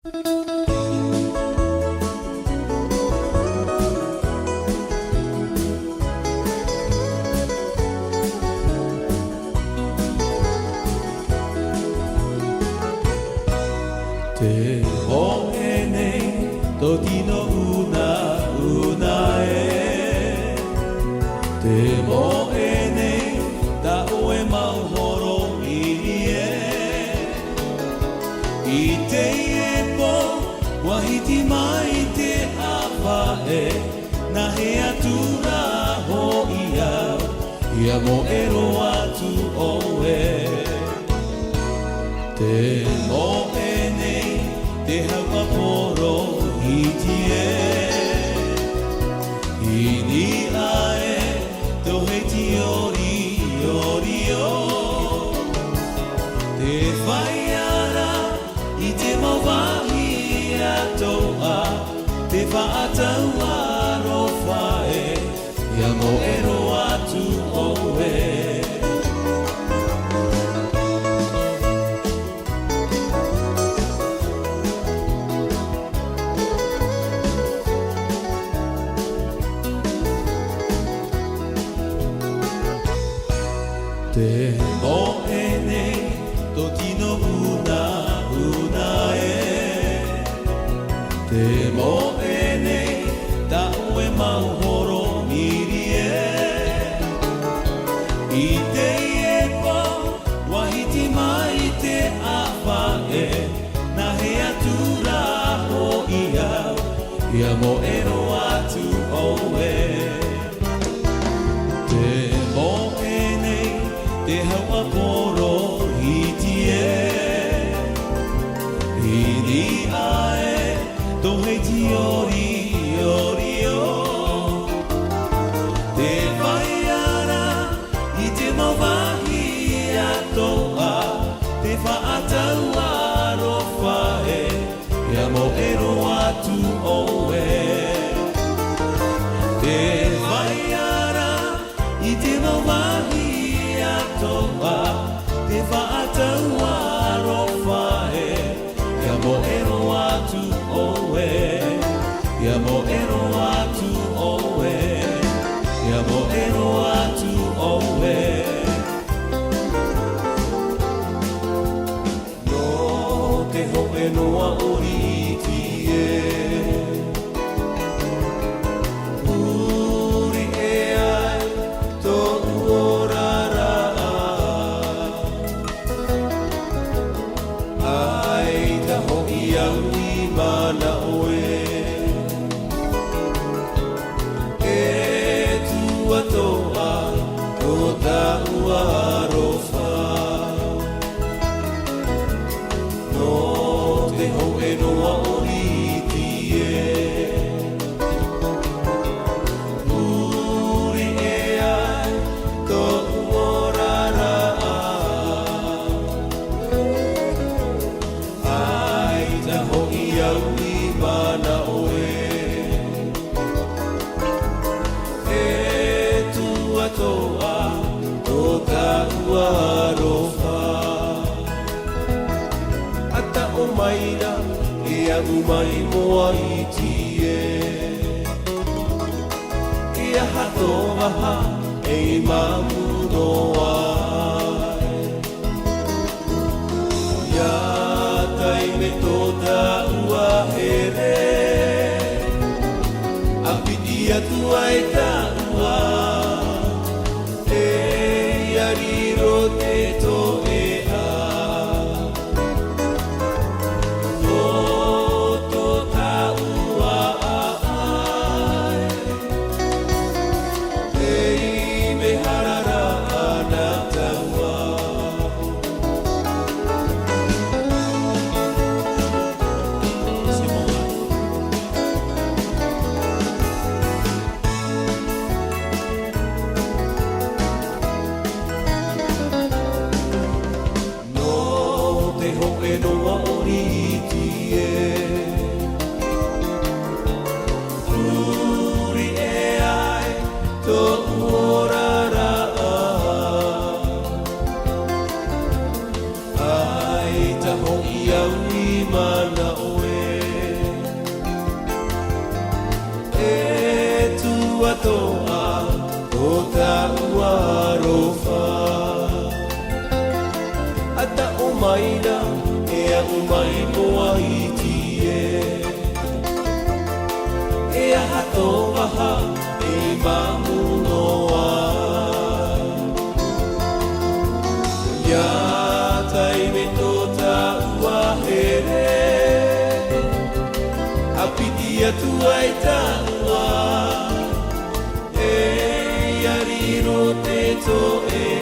Te ho'e nei toti no una e Te mo'e nei ta'u e mauhoro i e I te e po wahiti mai te awhae Na he atura ho ia Ia mo'ero atu oe Te mo'e Te hawaporo hiti e Hini ae to heti ori o Te whaiara I te mawahi atoa Te whaatau aro whae Ia mo'ero atu oe Te mo'e nei toti no una e Te mo'e nei ta'u e mauhoro miri e I te e po wahiti mai te awhae Na he atura ho ia Ia mo'ero atu oe Te mo'e nei Te hawaporo hiti e Hini ae to heti ori o Te whaiara I te mawahi atoa Te whaatau aro whae Ia mo'ero atu oe Te whaiara I te mawahi atoa Te whaatau aro whae Ia mo'ero atu oe Ia mo'ero atu oe Ia mo'ero atu oe No te ho'e noa ori iti e Uri e ai tō ora Au I mana oe E tua toa o ta'u arofa No te ho'e noa oriti e Uri e ai tō orara Au I mana oe E tua toa o ta'u arofa Ata o maina e agu mai moa iti e Ia hato maha e mamuno ai Ia tai me tō ta'ua here A piti atua e ta'ua E iariro te toe a Tō ta'ua ai E I me harara ana taua mai moa iti e aha tō waha e mamuno ai. Ia tai me tō tāua here, a piti atu ai tāua, e iariro te tō e